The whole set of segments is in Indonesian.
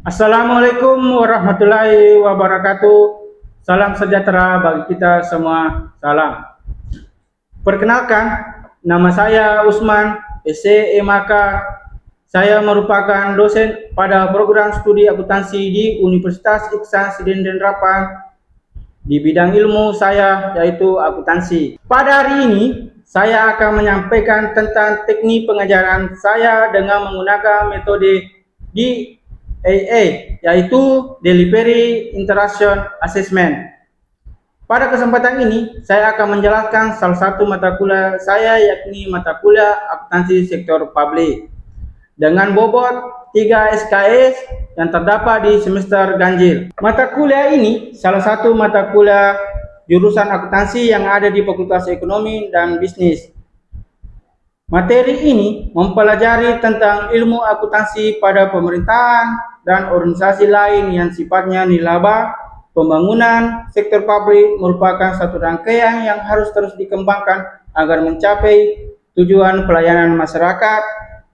Assalamualaikum warahmatullahi wabarakatuh. Salam sejahtera bagi kita semua. Salam. Perkenalkan, nama saya Usman, SCMAK. Saya merupakan dosen pada program studi akuntansi di Universitas Iksan Sidin Denrapan di bidang ilmu saya yaitu akuntansi. Pada hari ini, saya akan menyampaikan tentang teknik pengajaran saya dengan menggunakan metode DAA, yaitu Delivery Interaction Assessment. Pada kesempatan ini, saya akan menjelaskan salah satu mata kuliah saya, yakni mata kuliah akuntansi sektor publik dengan bobot 3 SKS yang terdapat di semester ganjil. Mata kuliah ini salah satu mata kuliah jurusan akuntansi yang ada di Fakultas Ekonomi dan Bisnis. Materi ini mempelajari tentang ilmu akuntansi pada pemerintahan dan organisasi lain yang sifatnya nilaba. Pembangunan sektor publik merupakan satu rangkaian yang harus terus dikembangkan agar mencapai tujuan pelayanan masyarakat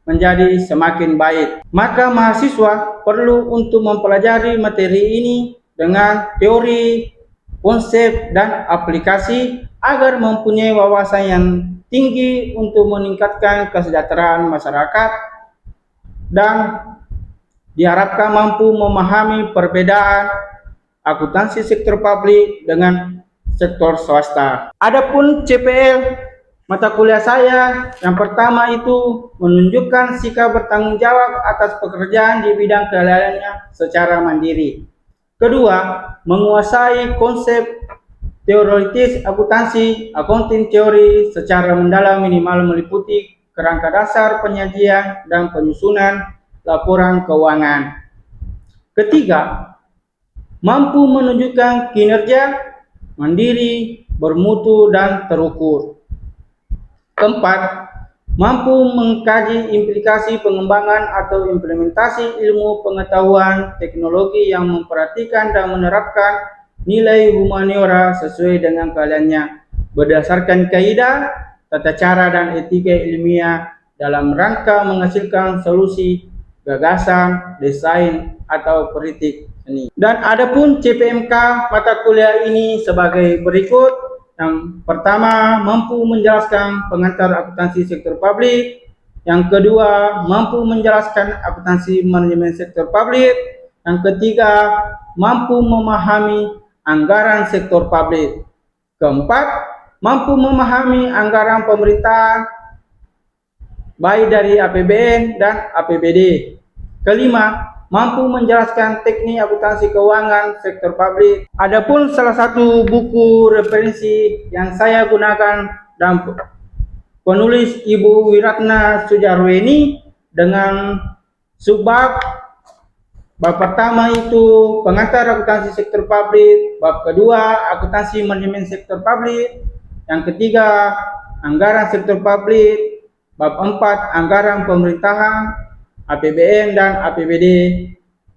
menjadi semakin baik. Maka mahasiswa perlu untuk mempelajari materi ini dengan teori, konsep, dan aplikasi agar mempunyai wawasan yang tinggi untuk meningkatkan kesejahteraan masyarakat dan diharapkan mampu memahami perbedaan akuntansi sektor publik dengan sektor swasta. Adapun CPL mata kuliah saya yang pertama itu menunjukkan sikap bertanggung jawab atas pekerjaan di bidang keahliannya secara mandiri. Kedua, menguasai konsep teoritis akuntansi, accounting teori secara mendalam minimal meliputi kerangka dasar penyajian dan penyusunan laporan keuangan. Ketiga, mampu menunjukkan kinerja mandiri, bermutu, dan terukur. Keempat, mampu mengkaji implikasi pengembangan atau implementasi ilmu pengetahuan teknologi yang memperhatikan dan menerapkan nilai humaniora sesuai dengan keahliannya berdasarkan kaidah, tata cara, dan etika ilmiah dalam rangka menghasilkan solusi, gagasan, desain, atau kritik seni. Dan adapun CPMK mata kuliah ini sebagai berikut. Yang pertama, mampu menjelaskan pengantar akuntansi sektor publik. Yang kedua, mampu menjelaskan akuntansi manajemen sektor publik. Yang ketiga, mampu memahami anggaran sektor publik. Keempat, mampu memahami anggaran pemerintahan baik dari APBN dan APBD. Kelima, mampu menjelaskan teknik akuntansi keuangan sektor publik. Adapun salah satu buku referensi yang saya gunakan dan penulis Ibu Wiratna Sujarweni dengan subbab bab pertama itu pengantar akuntansi sektor publik, bab kedua akuntansi manajemen sektor publik, yang ketiga anggaran sektor publik, bab 4 anggaran pemerintahan, APBN dan APBD,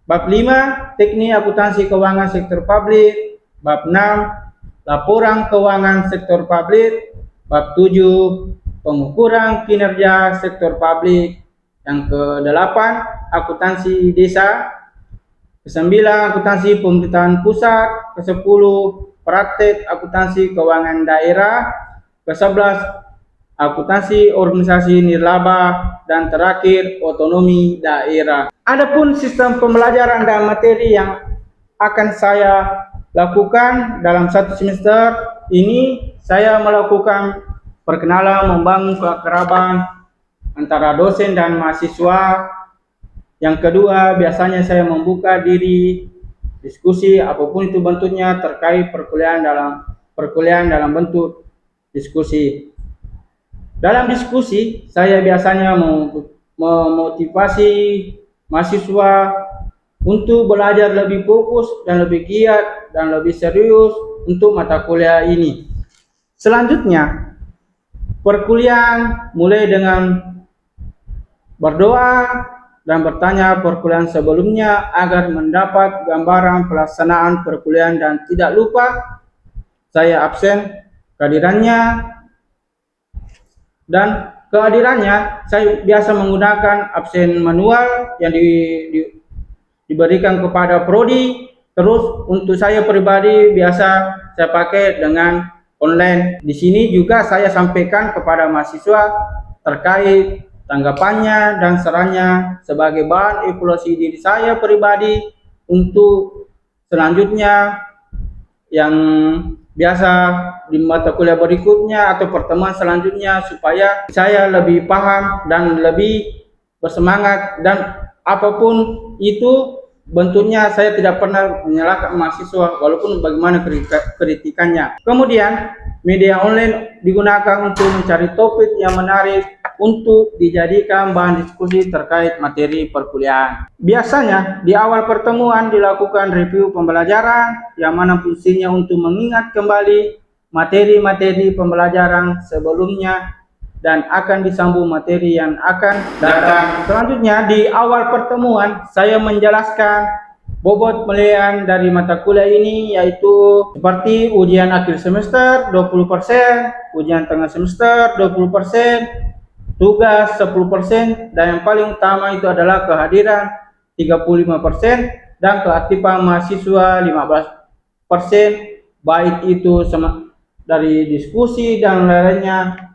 bab 5 teknik akuntansi keuangan sektor publik, bab 6 laporan keuangan sektor publik, bab 7 pengukuran kinerja sektor publik, yang ke-8 akuntansi desa, ke-9 akuntansi pemerintahan pusat, ke-10 praktek akuntansi keuangan daerah, ke-11 akuntansi organisasi nirlaba, dan terakhir otonomi daerah. Adapun sistem pembelajaran dan materi yang akan saya lakukan dalam satu semester ini, saya melakukan perkenalan, membangun keakraban antara dosen dan mahasiswa. Yang kedua, biasanya saya membuka diri diskusi apapun itu bentuknya terkait perkuliahan dalam bentuk diskusi. Dalam diskusi, saya biasanya memotivasi mahasiswa untuk belajar lebih fokus dan lebih giat dan lebih serius untuk mata kuliah ini. Selanjutnya, perkuliahan mulai dengan berdoa dan bertanya perkuliahan sebelumnya agar mendapat gambaran pelaksanaan perkuliahan dan tidak lupa saya absen kehadirannya. Dan kehadirannya saya biasa menggunakan absen manual yang diberikan kepada prodi. Terus untuk saya pribadi biasa saya pakai dengan online. Di sini juga saya sampaikan kepada mahasiswa terkait tanggapannya dan sarannya sebagai bahan evaluasi diri saya pribadi untuk selanjutnya yang biasa di mata kuliah berikutnya atau pertemuan selanjutnya, supaya saya lebih paham dan lebih bersemangat. Dan apapun itu bentuknya, saya tidak pernah menyalahkan mahasiswa walaupun bagaimana kritikannya. Kemudian media online digunakan untuk mencari topik yang menarik untuk dijadikan bahan diskusi terkait materi perkuliahan. Biasanya di awal pertemuan dilakukan review pembelajaran yang mana fungsinya untuk mengingat kembali materi-materi pembelajaran sebelumnya dan akan disambung materi yang akan datang. Selanjutnya di awal pertemuan saya menjelaskan bobot penilaian dari mata kuliah ini, yaitu seperti ujian akhir semester 20%, ujian tengah semester 20%, tugas 10%, dan yang paling utama itu adalah kehadiran 35% dan keaktifan mahasiswa 15%, baik itu dari diskusi dan lainnya.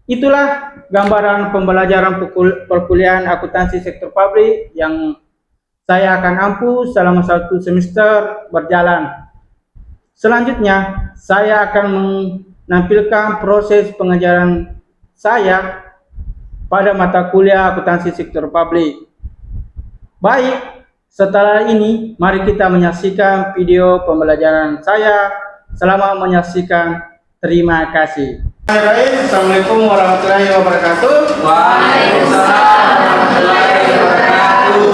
Itulah gambaran pembelajaran perkuliahan akuntansi sektor publik yang saya akan ampu selama 1 semester berjalan. Selanjutnya, saya akan menampilkan proses pengajaran saya pada mata kuliah akuntansi sektor publik. Baik, setelah ini mari kita menyaksikan video pembelajaran saya. Selamat menyaksikan. Terima kasih. Assalamualaikum warahmatullahi wabarakatuh. Waalaikumsalam warahmatullahi wabarakatuh.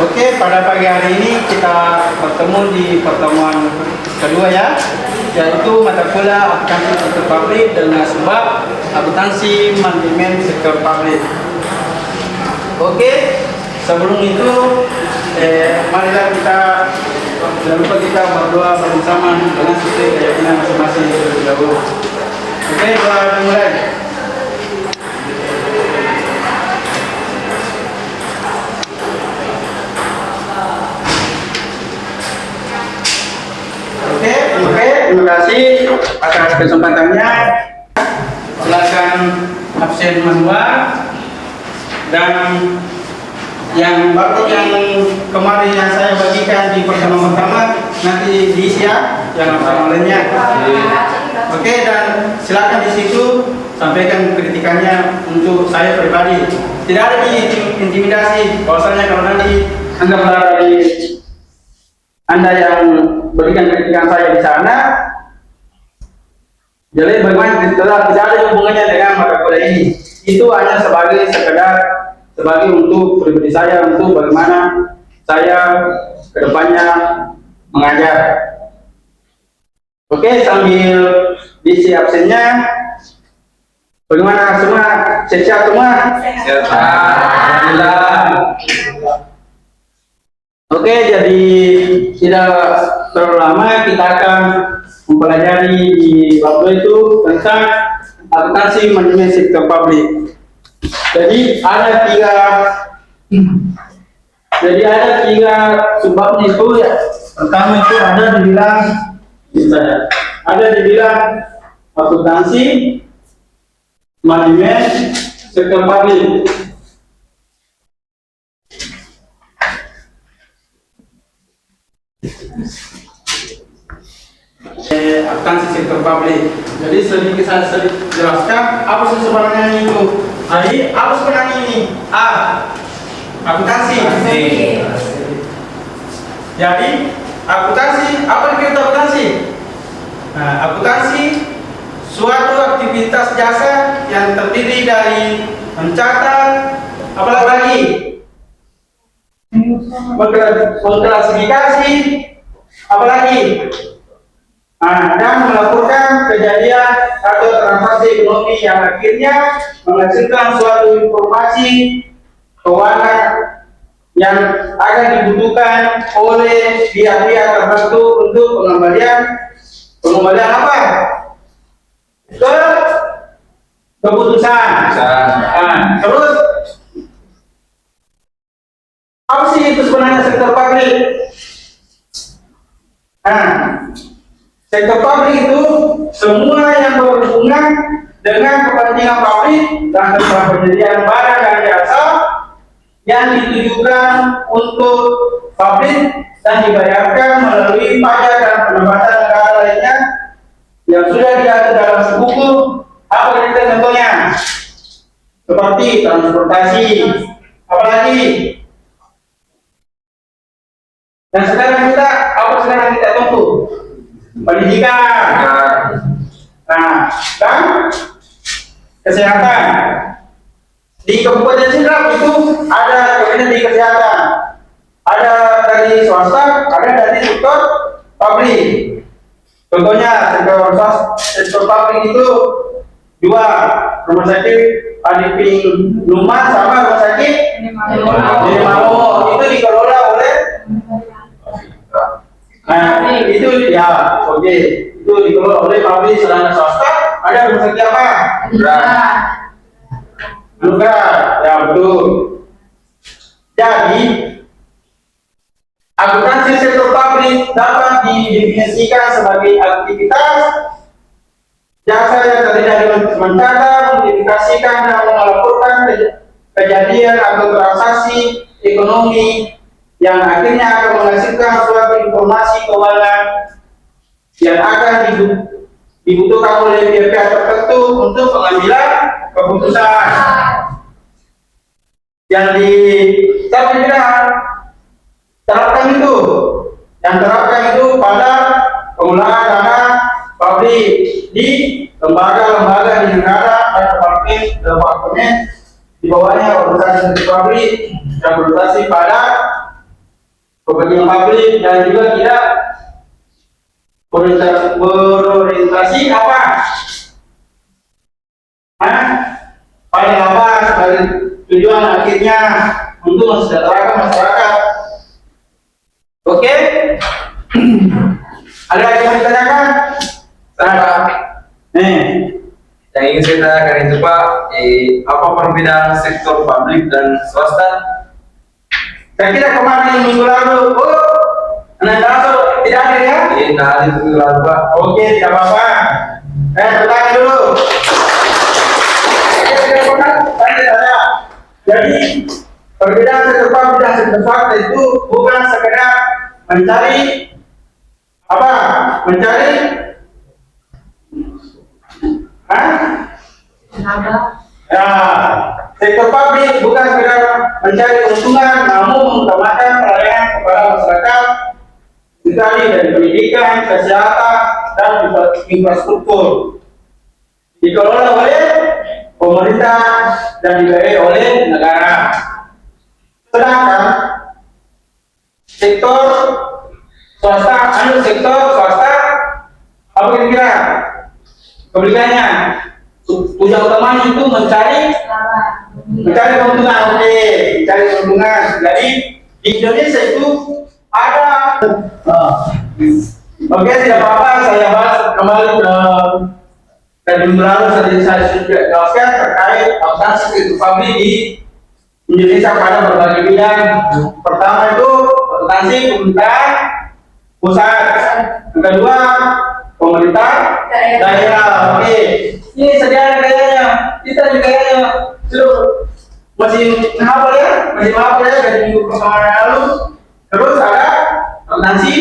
Oke, pada pagi hari ini kita bertemu di pertemuan kedua ya, yaitu mata kuliah akuntansi sektor publik dengan sebab akuntansi manajemen sektor publik. Oke, sebelum itu marilah kita jangan lupa kita berdoa bersama dengan sesuai keyakinan masing-masing terlebih dahulu. Oke, doa dimulai. Oke, terima kasih atas kesempatannya. Silakan absen manual dan yang barcode yang kemarin yang saya bagikan di pertemuan pertama nanti diisi ya, yang absen lainnya. Oke, dan silakan di situ sampaikan kritikannya untuk saya pribadi. Tidak ada intimidasi. Bahwasanya kalau nanti anggaplah dari Anda yang berikan kritikan saya di sana, jadi bagaimana tidak ada hubungannya dengan mata kuliah ini. Itu hanya sebagai untuk pribadi saya, untuk bagaimana saya kedepannya mengajar. Oke, sambil diisi absennya, bagaimana semua? Sehat semua? Sehat. Alhamdulillah. Oke, jadi tidak terlalu lama kita akan mempelajari di bab itu tentang akuntansi manajemen sektor publik. Jadi ada tiga subbab itu ya. Pertama itu ada dibilang akuntansi manajemen sektor publik. Akuntansi sektor publik. Jadi sedikit saya jelaskan apa sih sebenarnya itu. Jadi apa sebenarnya ini? A. Akuntansi. Jadi akuntansi, apa itu akuntansi? Nah, akuntansi suatu aktivitas jasa yang terdiri dari mencatat, apalagi mengklasifikasi, apalagi dan melaporkan kejadian atau transaksi ekonomi yang akhirnya menghasilkan suatu informasi keuangan yang akan dibutuhkan oleh pihak-pihak tertentu untuk pengembalian apa? Keputusan. Terus apa sih itu sebenarnya sektor pabrik. Nah, sektor pabrik itu semua yang berhubungan dengan kepentingan pabrik dan tentang penyediaan barang dan jasa yang ditujukan untuk pabrik dan dibayarkan melalui pajak dan pendapatan negara lainnya yang sudah diatur dalam buku apa kita contohnya seperti transportasi, apalagi. Dan sekarang kita tunggu pendidikan, nah, dan kesehatan. Di Kabupaten Sidrap itu ada kementerian di kesehatan, ada dari swasta, ada dari sektor pabrik. Contohnya sektor pabrik itu dua, rumah sakit Adiping Numan sama rumah sakit Limau itu dikelola oleh. Nah, itu ya, oke. Itu dikelola oleh pabrik sedangkan swasta ada rumah sakit apa? Luka, ya betul. Jadi, akuntansi sektor pabrik dapat didefinisikan sebagai aktivitas jasa yang terdiri dari mencatat, mengidentifikasikan dan melaporkan kejadian atau transaksi ekonomi yang akhirnya akan menghasilkan suatu informasi keuangan yang akan dibutuhkan oleh pihak-pihak tertentu untuk pengambilan keputusan. Yang terapkan itu pada pengelolaan dana pabrik di lembaga-lembaga di negara dan departemen di bawahnya organisasi pabrik yang berorientasi pada kepentingan pabrik dan juga tidak berorientasi apa? Pada apa sebagai tujuan akhirnya untuk mensejahterakan masyarakat. Oke? Ada yang mau ditanyakan? Yang ingin saya tanyakan itu Pak, apa perbedaan sektor publik dan swasta? Saya kira kemarin minggu lalu, tidak ada ya? Tidak ada minggu lalu Pak. Oke, tidak apa-apa. Bertanya dulu. Jadi perbedaan sektor publik dan sektor swasta itu bukan sekedar mencari apa? Mencari ya, sektor publik bukan sekedar mencari keuntungan, namun mengutamakan pelayanan kepada masyarakat, sekali dari pendidikan, kesehatan, dan infrastruktur. Dikelola oleh pemerintah dan dibiayai oleh negara. Sedangkan sektor swasta, apa kira-kira kebalikannya? Tujuan utamanya itu mencari keuntungan, mencari keuntungan. Jadi di Indonesia itu ada. Oke, tidak apa-apa. Saya bahas kembali ke minggu lalu saya sudah jelaskan terkait akuntansi sektor pabrik di Indonesia pada berbagai bidang. Pertama itu akuntansi pemerintahan pusat, yang kedua pemerintah daerah. Oke, ini sejarah kayaknya kita juga masih hafal ya dari minggu kemarin lalu. Terus ada akuntansi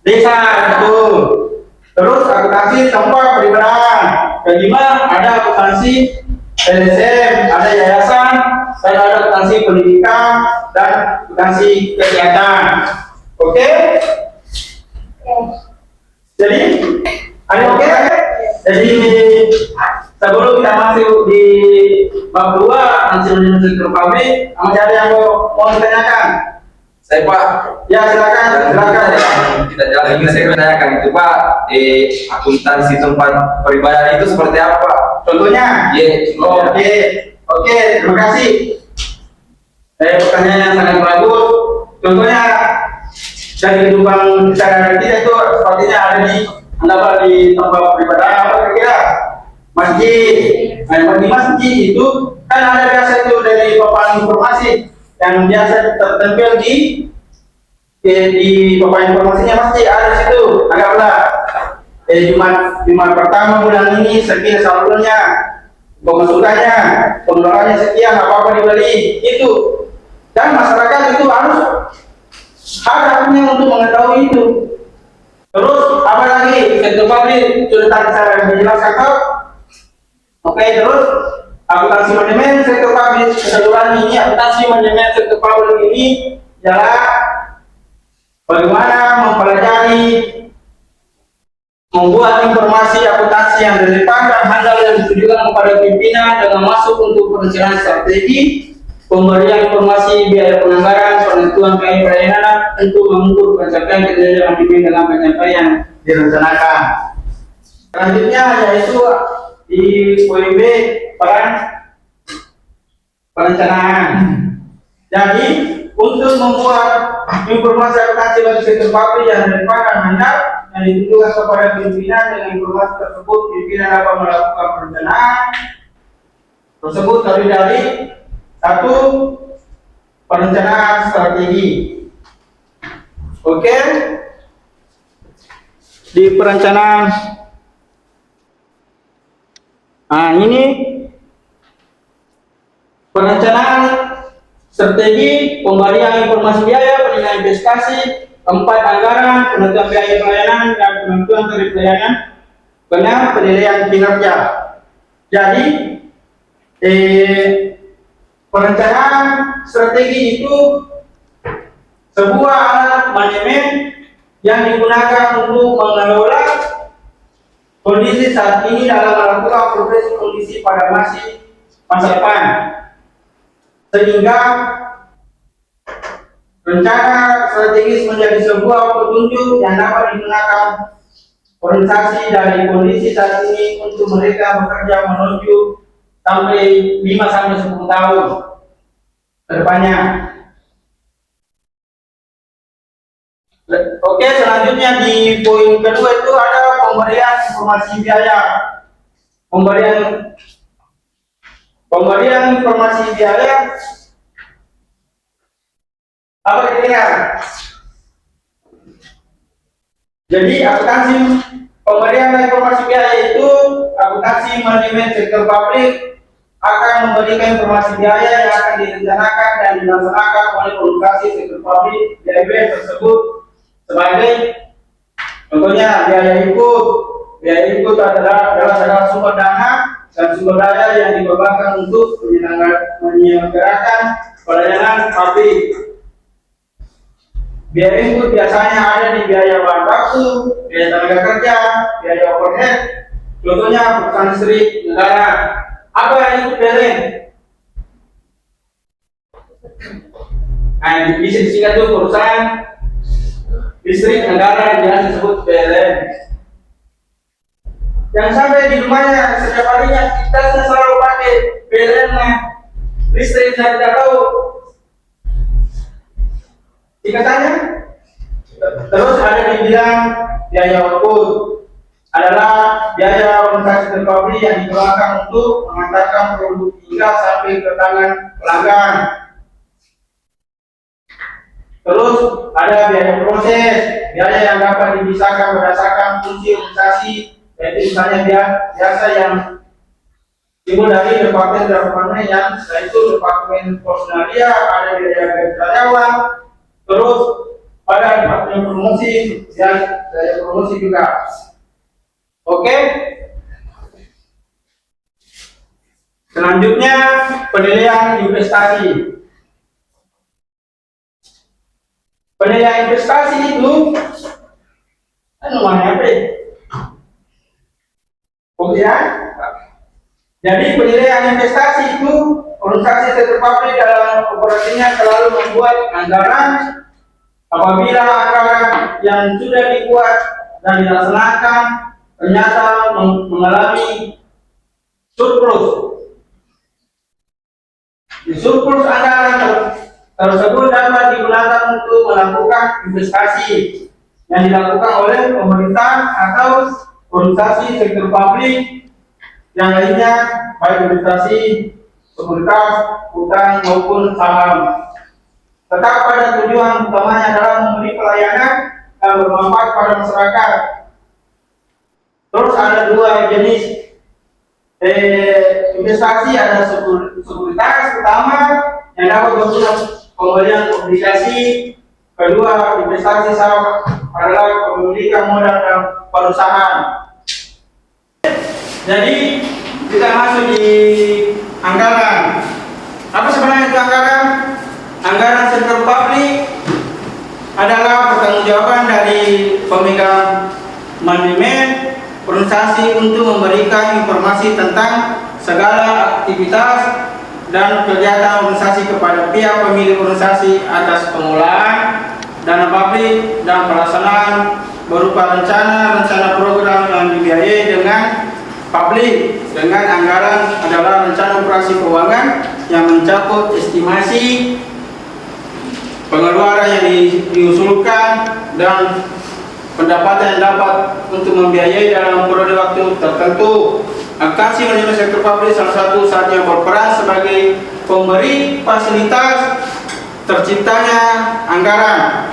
desa, betul. Terus akuntansi tempat peribadatan. Kelima ada akuntansi LSM, ada yayasan, dan ada akuntansi pendidikan dan akuntansi kesehatan. Oke? Jadi, ada oke? Jadi sebelum kita masuk di bab 2 akuntansi sektor pabrik, masih ada yang mau ditanyakan? Saya Pak. Ya silakan. Tidak jelas ini saya menanyakan itu Pak, akuntansi tempat peribadatan itu seperti apa Pak? Contohnya? Oke, terima kasih. Pertanyaan yang sangat bagus. Contohnya dari kehidupan kita itu sepertinya ada di tempat peribadatan apa kira-kira? Masjid. Nah, di masjid itu kan ada biasa itu dari papan informasi yang biasa tertempel di di papan informasinya pasti ada situ. Anggaplah Jumat pertama bulan ini sekian saldonya, pemasukannya, pengeluarannya sekian, apa-apa dibeli itu. Dan masyarakat itu harus ada haknya untuk mengetahui itu. Terus apa lagi? Sektor pabrik sudah tadi saya menjelaskan kok. Oke, terus akuntansi manajemen sektor pabrik keseluruhan ini, akuntansi manajemen sektor pabrik ini adalah bagaimana mempelajari, membuat informasi akuntansi yang relevan dan handal yang ditujukan kepada pimpinan dengan masuk untuk perencanaan strategi, pemberian informasi biaya penganggaran, penentuan biaya pelayanan untuk mengukur pencapaian kinerja manajemen dalam penyampaian direncanakan. Selanjutnya yaitu di poin B, perencanaan. Jadi untuk membuat informasi akuntansi bagi sektor pabrik yang relevan dan handal yang ditujukan kepada pimpinan dengan informasi tersebut, pimpinan dapat melakukan perencanaan tersebut terdiri dari satu, perencanaan strategi. Oke, di perencanaan ini perencanaan strategi, pemberian informasi biaya, penilaian investasi, keempat, anggaran, penentuan biaya pelayanan dan penentuan tarif pelayanan, penilaian kinerja. Jadi perencanaan strategi itu sebuah alat manajemen yang digunakan untuk mengelola kondisi saat ini dalam melakukan progres kondisi pada masa depan, sehingga rencana strategis menjadi sebuah petunjuk yang dapat digunakan organisasi dari kondisi saat ini untuk mereka bekerja menuju sampai 5-10 tahun ke depannya. Oke, selanjutnya di poin kedua itu ada pemberian informasi biaya. Pemberian informasi biaya apa kira-kira? Jadi akuntansi pemberian informasi biaya itu akuntansi manajemen sektor pabrik akan memberikan informasi biaya yang akan direncanakan dan dilaksanakan oleh organisasi sektor pabrik BIB tersebut sebagai contohnya biaya ikut adalah sumber dana dan sumber daya yang dibebankan untuk menyelenggarakan pelayanan pabrik. Biaya input biasanya ada di biaya bahan baku, biaya tenaga kerja, biaya overhead. Contohnya perusahaan listrik negara. Apa yang ikut PLN? Nah, bisa disingkat tuh perusahaan listrik negara yang disebut PLN. Yang sampai di rumahnya setiap harinya kita selalu pakai PLN listrik, saya tidak tahu singkatannya. Terus ada di bidang biaya output adalah biaya organisasi terpabrik yang dikeluarkan untuk mengantarkan produk hingga sampai ke tangan pelanggan. Terus ada biaya proses, biaya yang dapat dipisahkan berdasarkan fungsi organisasi, yaitu misalnya biasa yang timbul dari departemen yang yaitu departemen personalia, ada biaya karyawan. Terus pada departemen promosi, biaya promosi juga. Oke. Selanjutnya penilaian investasi. Penilaian investasi itu namanya apa? Oke ya. Jadi penilaian investasi itu organisasi sektor pabrik dalam operasinya selalu membuat anggaran. Apabila anggaran yang sudah dibuat dan dilaksanakan ternyata mengalami surplus, di surplus anggaran tersebut dapat digunakan untuk melakukan investasi yang dilakukan oleh pemerintah atau organisasi sektor pabrik yang lainnya, baik investasi komunitas, utang maupun saham. tetap pada tujuan utamanya adalah memberi pelayanan yang bermanfaat pada masyarakat. Terus ada dua jenis investasi, ada sekuritas pertama yang dapat bersifat pembelian obligasi, kedua investasi saham adalah pemilikan modal dan perusahaan. Jadi kita masuk di anggaran. Apa sebenarnya itu anggaran? Anggaran sektor publik adalah pertanggungjawaban dari pemegang manajemen organisasi untuk memberikan informasi tentang segala aktivitas dan kegiatan organisasi kepada pihak pemilik organisasi atas pengelolaan dana publik dan pelaksanaan berupa rencana program yang dibiayai dengan publik. Dengan anggaran adalah rencana operasi keuangan yang mencakup estimasi pengeluaran yang diusulkan dan pendapatan yang dapat untuk membiayai dalam periode waktu tertentu. Akansi manajemen sektor publik salah satu saat yang berperan sebagai pemberi fasilitas terciptanya anggaran.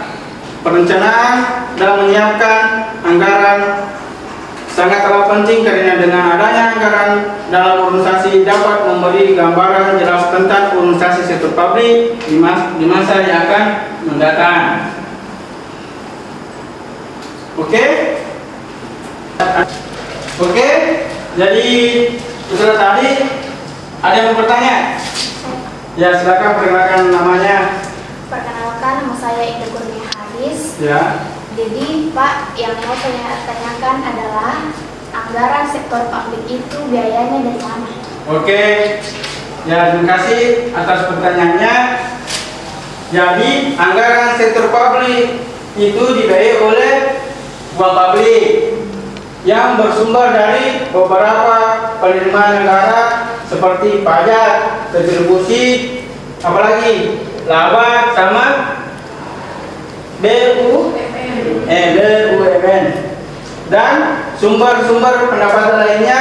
Perencanaan dan menyiapkan anggaran sangatlah penting karena dengan adanya anggaran dalam organisasi dapat memberi gambaran jelas tentang organisasi sektor publik di masa yang akan mendatang. Oke? Oke? Jadi sudah tadi ada yang mau bertanya? Ya, silakan perkenalkan namanya. Perkenalkan, nama saya Ida Kurnia Haris. Ya. Jadi Pak, yang mau saya tanyakan adalah anggaran sektor publik itu biayanya dari mana? Oke. Ya, terima kasih atas pertanyaannya. Jadi anggaran sektor publik itu dibiayai oleh uang publik yang bersumber dari beberapa penerimaan negara seperti pajak, retribusi, apalagi laba sama BUMN dan sumber-sumber pendapatan lainnya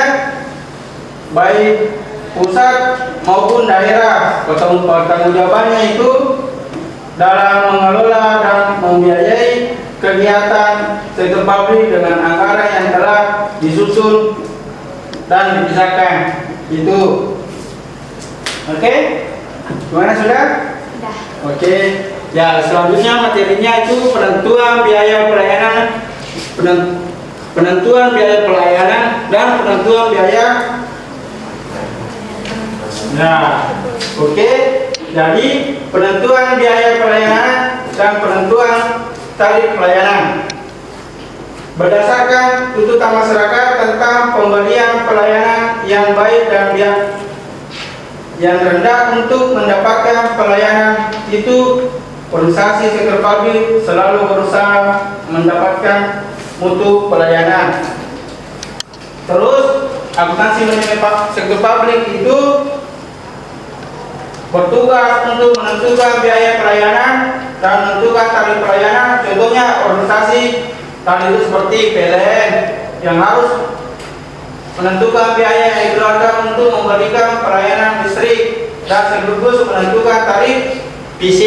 baik pusat maupun daerah. Pertanggungjawabannya itu dalam mengelola dan membiayai kegiatan sektor publik dengan anggaran yang telah disusun dan dipisahkan. Itu. Oke? Gimana sudah? Sudah. Oke. Ya, selanjutnya materinya itu penentuan biaya pelayanan, penentuan biaya pelayanan dan penentuan biaya. Nah, oke. Jadi penentuan biaya pelayanan dan penentuan tarif pelayanan berdasarkan tuntutan masyarakat tentang pemberian pelayanan yang baik dan yang rendah. Untuk mendapatkan pelayanan itu, organisasi sektor publik selalu berusaha mendapatkan mutu pelayanan. Terus akuntansi manajemen sektor publik itu bertugas untuk menentukan biaya pelayanan dan menentukan tarif pelayanan. Contohnya organisasi tadi itu seperti PLN yang harus menentukan biaya yang dikeluarkan untuk memberikan pelayanan listrik dan sekaligus menentukan tarif PC.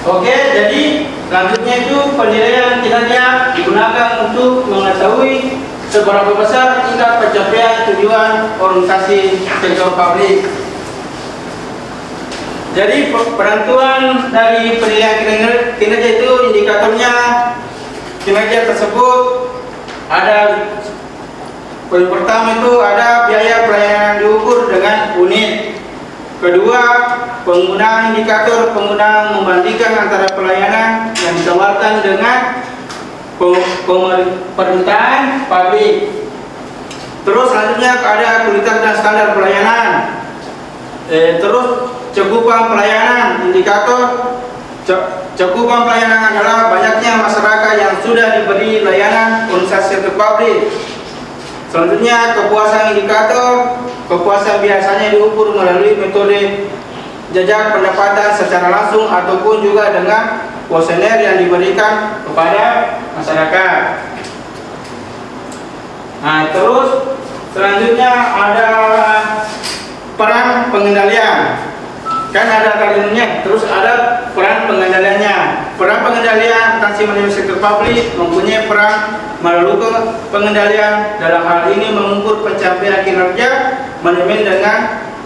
Oke, jadi selanjutnya itu penilaian kinerja digunakan untuk mengetahui seberapa besar tingkat pencapaian tujuan organisasi sektor publik. Jadi penentuan dari penilaian kinerja itu indikatornya kinerja tersebut ada. Poin pertama itu ada biaya pelayanan diukur dengan unit. Kedua, penggunaan indikator penggunaan membandingkan antara pelayanan yang ditawarkan dengan permintaan publik. Terus selanjutnya ada kualitas dan standar pelayanan. Terus cakupan pelayanan, indikator cakupan pelayanan adalah banyaknya masyarakat yang sudah diberi layanan organisasi sektor publik. Selanjutnya kepuasan indikator. Kepuasan biasanya diukur melalui metode jajak pendapatan secara langsung ataupun juga dengan kuesioner yang diberikan kepada masyarakat. Nah, terus selanjutnya ada peran pengendalian. kan ada kalimatnya, terus ada peran pengendaliannya. Peran pengendalian akuntansi manajemen sektor publik mempunyai peran melakukan pengendalian, dalam hal ini mengukur pencapaian kinerja manajemen dengan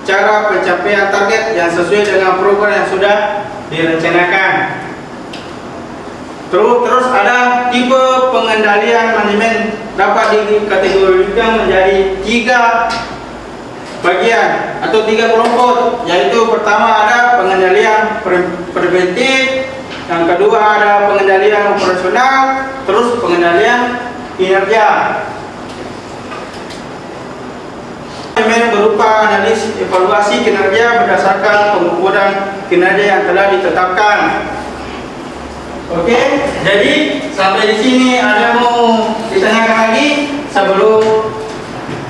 cara pencapaian target yang sesuai dengan program yang sudah direncanakan. Terus ada tipe pengendalian manajemen dapat dikategorikan menjadi 3 bagian atau 3 kelompok, yaitu pertama ada pengendalian preventif, yang kedua ada pengendalian operasional, terus pengendalian kinerja. Manajemen berupa analisis evaluasi kinerja berdasarkan pengukuran kinerja yang telah ditetapkan. Oke, jadi sampai di sini ada mau ditanyakan lagi sebelum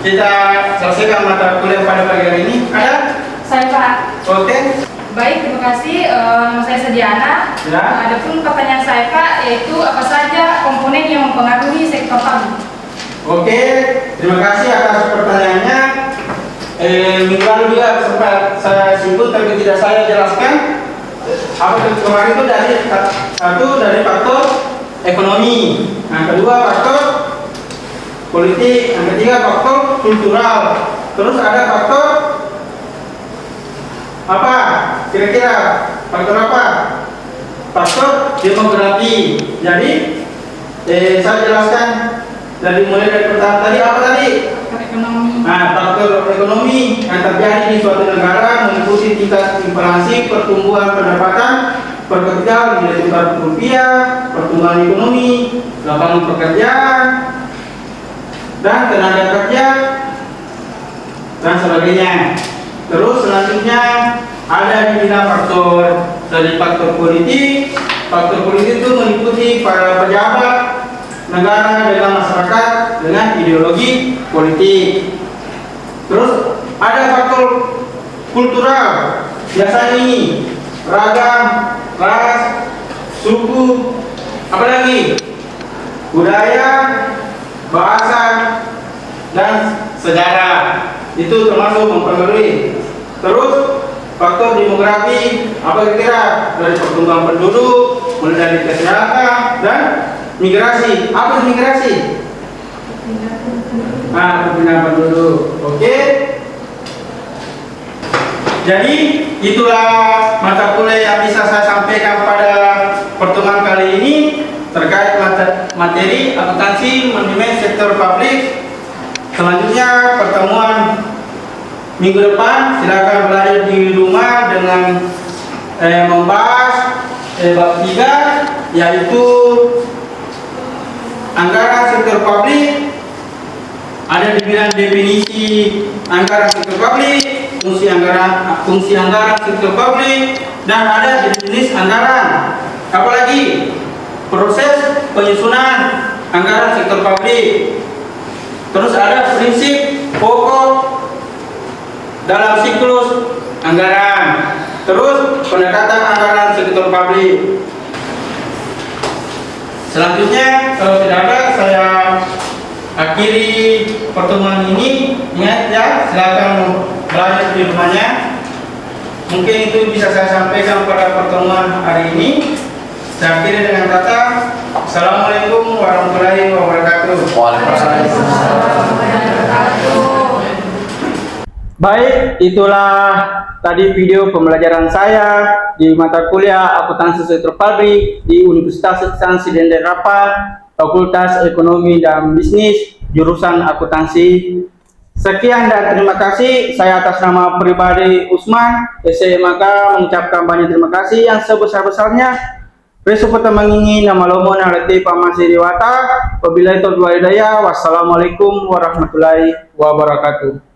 kita selesaikan mata kuliah pada pagi hari ini? Ada? Saya Pak. Oke. Baik, terima kasih. Nama saya Sediana. Ya. Adapun pertanyaan saya Pak, yaitu apa saja komponen yang mempengaruhi sektor publik? Oke, terima kasih atas pertanyaannya. Minggu lalu juga sempat saya singgung tapi tidak saya jelaskan. Apa kemarin itu dari faktor ekonomi, yang kedua faktor politik, yang ketiga faktor kultural, terus ada faktor apa? Kira-kira faktor apa? Faktor demografi. Jadi saya jelaskan mulai dari pertama tadi apa tadi? Faktor ekonomi. Nah, faktor ekonomi yang terjadi di suatu negara meliputi tingkat inflasi, pertumbuhan pendapatan per kapita, nilai tukar rupiah, pertumbuhan ekonomi, lapangan pekerjaan, dan tenaga kerja, dan sebagainya. Terus selanjutnya ada di bidang faktor dari faktor politik. Faktor politik itu meliputi para pejabat negara dengan masyarakat dengan ideologi politik. Terus ada faktor kultural, biasanya ini ragam, ras, suku, apalagi budaya, bahasa, dan sejarah. Itu termasuk mempengaruhi. Terus faktor demografi, apa kira dari pertumbuhan penduduk, mulai dari kesehatan dan migrasi. Apa migrasi? Perpindahan penduduk. Oke. Jadi itulah mata kuliah yang bisa saya sampaikan pada pertemuan kali ini terkait materi akuntansi manajemen sektor publik. Selanjutnya pertemuan minggu depan silakan belajar di rumah dengan membahas bab 3, yaitu anggaran sektor publik. Ada dibilang definisi anggaran sektor publik, fungsi anggaran sektor publik, dan ada jenis anggaran. Apalagi proses penyusunan anggaran sektor publik. Terus ada prinsip pokok dalam siklus anggaran. Terus pendekatan anggaran sektor publik. Selanjutnya kalau tidak ada, saya akhiri pertemuan ini. Ingat ya, silakan belajar di rumahnya. Mungkin itu bisa saya sampaikan pada pertemuan hari ini. Saya akhiri dengan kata Assalamualaikum warahmatullahi wabarakatuh. Baik, itulah tadi video pembelajaran saya di mata kuliah akuntansi sektor publik di Universitas Instansi Denden Rapa, Fakultas Ekonomi dan Bisnis, jurusan akuntansi. Sekian dan terima kasih. Saya atas nama pribadi Usman, SMK, mengucapkan banyak terima kasih yang sebesar-besarnya. Besok pertama ini nama lomon alati pamasi diwata. Wabillahi taufiq wal hidayah. Wassalamualaikum warahmatullahi wabarakatuh.